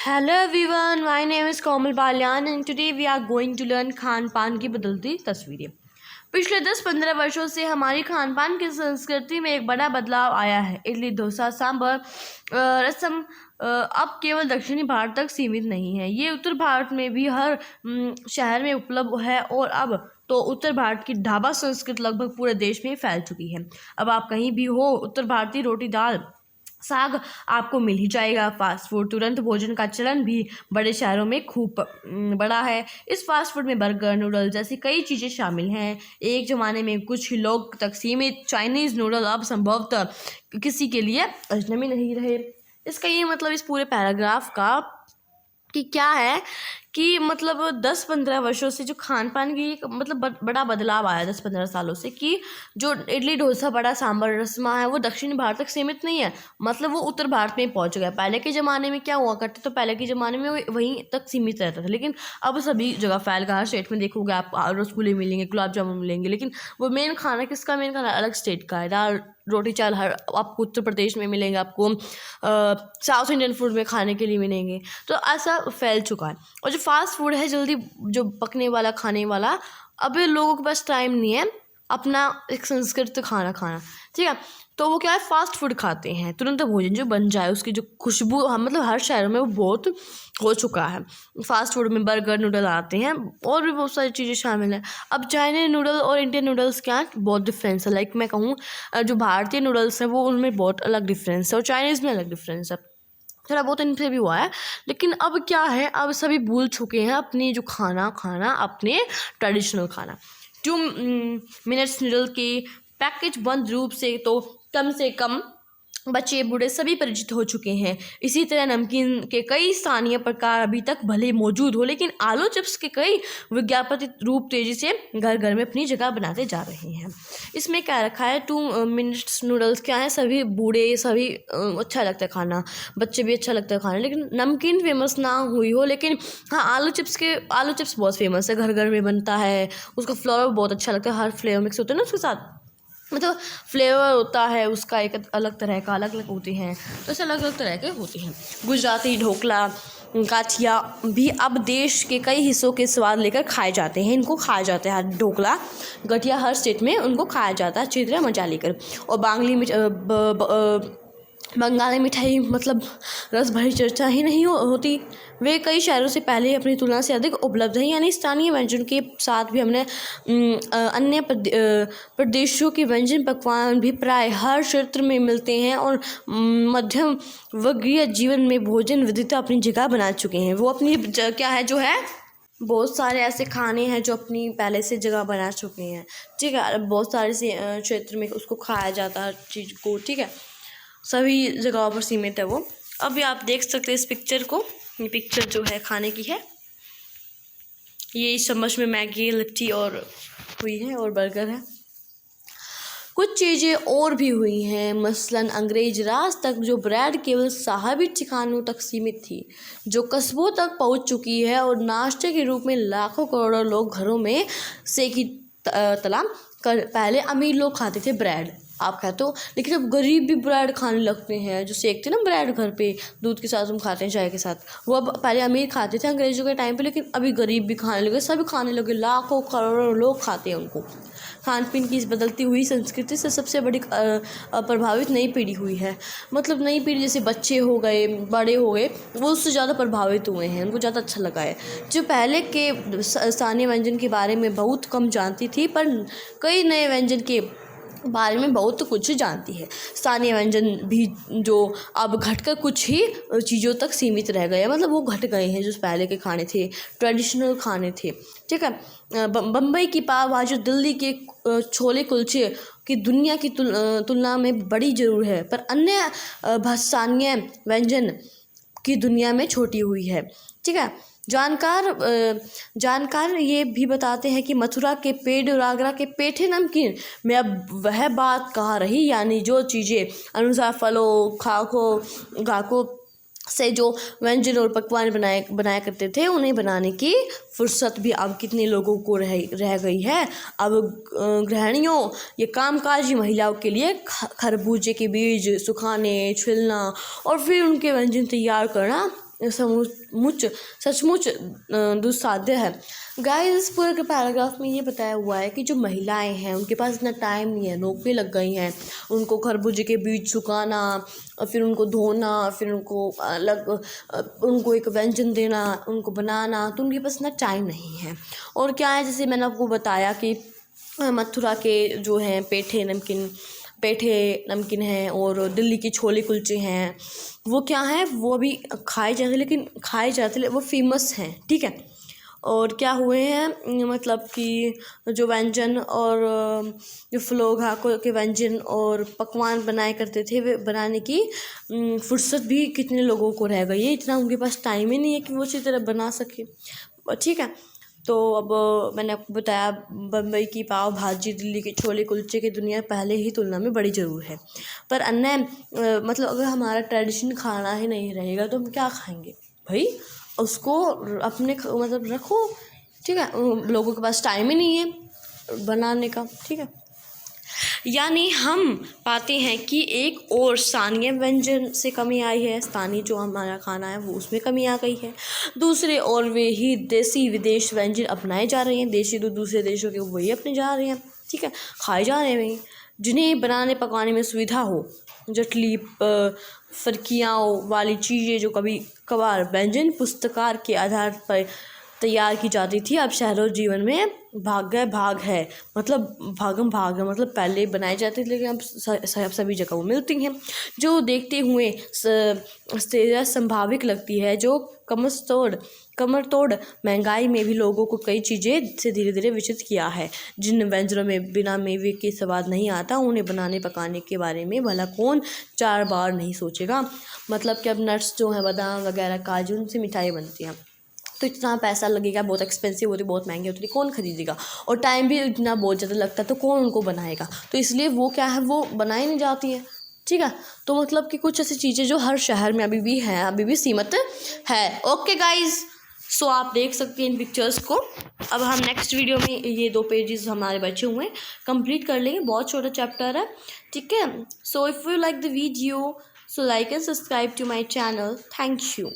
Hello everyone, my name is Komal Balyan and today we are going to learn Khan पान की बदलती तस्वीरें। पिछले 10-15 वर्षों से हमारी खान पान की संस्कृति में एक बड़ा बदलाव आया है। इडली, डोसा, सांभर, रसम अब केवल दक्षिणी भारत तक सीमित नहीं है, ये उत्तर भारत में भी हर शहर में उपलब्ध है और अब तो उत्तर भारत की ढाबा संस्कृति लगभग पूरे देश में फैल चुकी है। अब आप कहीं भी हो, उत्तर भारतीय रोटी दाल साग आपको मिल ही जाएगा। फास्ट फूड तुरंत भोजन का चलन भी बड़े शहरों में खूब बड़ा है। इस फास्ट फूड में बर्गर, नूडल जैसी कई चीज़ें शामिल हैं। एक ज़माने में कुछ ही लोग तक सीमित चाइनीज़ नूडल अब संभवतः किसी के लिए अजनबी नहीं रहे। इसका ये मतलब इस पूरे पैराग्राफ का कि क्या है कि मतलब 10-15 वर्षों से जो खान पान की मतलब बड़ा बदलाव आया 10-15 सालों से, कि जो इडली, डोसा, बड़ा, सांभर, रसमा है वो दक्षिणी भारत तक सीमित नहीं है, मतलब वो उत्तर भारत में पहुंच गया। पहले के ज़माने में क्या हुआ करता, तो पहले के ज़माने में वहीं तक सीमित रहता था, लेकिन अब सभी जगह फैल गया। हर स्टेट में देखोगे आप रसगुल्ले मिलेंगे, गुलाब जामुन मिलेंगे, लेकिन वो मेन खाना किसका, मेन खाना अलग स्टेट का है। दाल रोटी चावल हर आपको उत्तर प्रदेश में मिलेंगे, आपको साउथ इंडियन फूड में खाने के लिए मिलेंगे। तो ऐसा फैल चुका है। और जो फास्ट फूड है, जल्दी जो पकने वाला, खाने वाला, अब लोगों के पास टाइम नहीं है अपना एक संस्कृत खाना खाना, ठीक है। तो वो क्या है, फास्ट फूड खाते हैं, तुरंत भोजन जो बन जाए उसकी जो खुशबू, हम मतलब हर शहर में वो बहुत हो चुका है। फास्ट फूड में बर्गर, नूडल आते हैं और भी बहुत सारी चीज़ें शामिल हैं। अब चाइनीज नूडल और इंडियन नूडल्स क्या है, बहुत डिफरेंस है। लाइक मैं कहूँ, जो भारतीय नूडल्स हैं वो उनमें बहुत अलग डिफरेंस है और चाइनीज़ में अलग डिफरेंस है। थोड़ा बहुत इनसे भी हुआ है, लेकिन अब क्या है, अब सभी भूल चुके हैं अपनी जो खाना अपने ट्रेडिशनल खाना। 2 मिनट्स नूडल के पैकेज बंद रूप से कम बच्चे बूढ़े सभी परिचित हो चुके हैं। इसी तरह नमकीन के कई स्थानीय प्रकार अभी तक भले मौजूद हो, लेकिन आलू चिप्स के कई विज्ञापित रूप तेज़ी से घर घर में अपनी जगह बनाते जा रहे हैं। इसमें क्या रखा है, 2 मिनट्स नूडल्स क्या है, सभी बूढ़े सभी अच्छा लगता है खाना, बच्चे भी अच्छा लगता है खाना। लेकिन नमकीन फेमस ना हुई हो, लेकिन हाँ आलू चिप्स बहुत फेमस है, घर घर में बनता है। उसका फ्लेवर बहुत अच्छा लगता है, हर फ्लेवर मिक्स होता है ना उसके साथ, मतलब फ्लेवर होता है उसका एक अलग तरह का, अलग अलग होते हैं, तो ऐसे अलग अलग तरह के होते हैं। गुजराती ढोकला, गाठिया भी अब देश के कई हिस्सों के स्वाद लेकर खाए जाते हैं। इनको खाया जाता है, ढोकला गठिया हर स्टेट में उनको खाया जाता है अच्छी तरह मजा लेकर। और बंगाली मिठाई मतलब रस भरी चर्चा ही नहीं होती, वे कई शहरों से पहले अपनी तुलना से अधिक उपलब्ध हैं। यानी स्थानीय व्यंजन के साथ भी हमने अन्य प्रदेशों के व्यंजन पकवान भी प्राय हर क्षेत्र में मिलते हैं और मध्यम वर्गीय जीवन में भोजन विविधता अपनी जगह बना चुके हैं। वो अपनी क्या है, जो है बहुत सारे ऐसे खाने हैं जो अपनी पहले से जगह बना चुके हैं, ठीक है। बहुत सारे से क्षेत्र में उसको खाया जाता है चीज़ को, ठीक है, सभी जगहों पर सीमित है वो। अभी आप देख सकते हैं इस पिक्चर को, ये पिक्चर जो है खाने की है। ये इस चम्मच में मैगी, लिट्टी और हुई है और बर्गर है। कुछ चीज़ें और भी हुई हैं, मसलन अंग्रेज राज तक जो ब्रेड केवल साहबी ठिकानों तक सीमित थी, जो कस्बों तक पहुंच चुकी है और नाश्ते के रूप में लाखों करोड़ों लोग घरों में सेकी तला कर पहले अमीर लोग खाते थे ब्रेड, आप कहते हो, लेकिन अब गरीब भी ब्रेड खाने लगते हैं। जो सेकते ना ब्रेड घर पे दूध के साथ हम खाते हैं चाय के साथ, वो अब पहले अमीर खाते थे अंग्रेजों के टाइम पे, लेकिन अभी गरीब भी खाने लगे, सभी खाने लगे, लाखों करोड़ों लोग खाते हैं उनको। खान पीन की इस बदलती हुई संस्कृति से सबसे बड़ी प्रभावित नई पीढ़ी हुई है। मतलब नई पीढ़ी जैसे बच्चे हो गए, बड़े हो गए, वो उससे ज़्यादा प्रभावित हुए हैं, उनको ज़्यादा अच्छा लगा है। जो पहले के स्थानीय व्यंजन के बारे में बहुत कम जानती थी, पर कई नए व्यंजन के बारे में बहुत कुछ जानती है। स्थानीय व्यंजन भी जो अब घटकर कुछ ही चीज़ों तक सीमित रह गए, मतलब वो घट गए हैं। जो पहले के खाने थे, ट्रेडिशनल खाने थे, ठीक है। बम्बई की पाव भाजी, दिल्ली के छोले कुलचे की दुनिया की तुलना में बड़ी जरूर है, पर अन्य स्थानीय व्यंजन की दुनिया में छोटी हुई है, ठीक है। जानकार ये भी बताते हैं कि मथुरा के पेड़ और आगरा के पेठे नमकीन में अब वह बात कहाँ रही, यानी जो चीज़ें अनुसार फलों घाकों से जो व्यंजन और पकवान बनाया करते थे, उन्हें बनाने की फुर्सत भी अब कितने लोगों को रह गई है। अब गृहिणियों ये कामकाजी महिलाओं के लिए खरबूजे के बीज सुखाने, छिलना और फिर उनके व्यंजन तैयार करना सचमुच दुस्साध्य है। गाइस इस पूरे के पैराग्राफ में ये बताया हुआ है कि जो महिलाएं हैं उनके पास इतना टाइम नहीं है, नौकरी लग गई हैं, उनको खरबूजे के बीज सुखाना और फिर उनको धोना, फिर उनको अलग उनको एक व्यंजन देना, उनको बनाना, तो उनके पास इतना टाइम नहीं है। और क्या है, जैसे मैंने आपको बताया कि मथुरा के जो हैं पेठे नमकीन हैं और दिल्ली की छोले कुलचे हैं, वो क्या हैं, वो अभी खाए जाते वो फेमस हैं, ठीक है। और क्या हुए हैं, मतलब कि जो व्यंजन और जो फ्लोघा के व्यंजन और पकवान बनाए करते थे, वे बनाने की फुर्सत भी कितने लोगों को रह गई है, इतना उनके पास टाइम ही नहीं है कि वो अच्छी तरह बना सके, ठीक है। तो अब मैंने आपको बताया बम्बई की पाव भाजी, दिल्ली के छोले कुलचे की दुनिया पहले ही तुलना में बड़ी ज़रूर है, पर अन्य मतलब अगर हमारा ट्रेडिशन खाना ही नहीं रहेगा तो हम क्या खाएंगे भाई, उसको अपने मतलब रखो, ठीक है। लोगों के पास टाइम ही नहीं है बनाने का, ठीक है। यानी हम पाते हैं कि एक और स्थानीय व्यंजन से कमी आई है, स्थानीय जो हमारा खाना है वो उसमें कमी आ गई है। दूसरे और वे ही देसी विदेश व्यंजन अपनाए जा रहे हैं, देशी तो दूसरे देशों के वही अपने जा रहे हैं, ठीक है, खाए जा रहे हैं, जिन्हें बनाने पकाने में सुविधा हो, जटली फरकियाँ वाली चीज़ें जो कभी कभार व्यंजन पुस्तकार के आधार पर तैयार की जाती थी, अब शहरों जीवन में भाग है, मतलब भागम भाग है, मतलब पहले बनाए जाते थे लेकिन अब सभी जगह वो मिलती हैं, जो देखते हुए संभाविक लगती है, जो कमर तोड़ महंगाई में भी लोगों को कई चीज़ें से धीरे धीरे विचलित किया है। जिन व्यंजनों में बिना मेवे के स्वाद नहीं आता, उन्हें बनाने पकाने के बारे में भला कौन 4 बार नहीं सोचेगा। मतलब कि अब नट्स जो हैं, बादाम वगैरह, काजू, उनसे मिठाई बनती हैं, तो इतना पैसा लगेगा, बहुत एक्सपेंसिव होती, बहुत महंगी होती, कौन खरीदेगा, और टाइम भी इतना बहुत ज़्यादा लगता है, तो कौन उनको बनाएगा, तो इसलिए वो क्या है, वो बनाई नहीं जाती है, ठीक है। तो मतलब कि कुछ ऐसी चीज़ें जो हर शहर में अभी भी हैं, अभी भी सीमित है। ओके गाइज, सो आप देख सकते हैं इन पिक्चर्स को। अब हम नेक्स्ट वीडियो में ये 2 पेजेस हमारे बचे हुए हैं कंप्लीट कर लेंगे, बहुत छोटा चैप्टर है, ठीक है। So if you like the video, so like and subscribe to my channel. Thank you.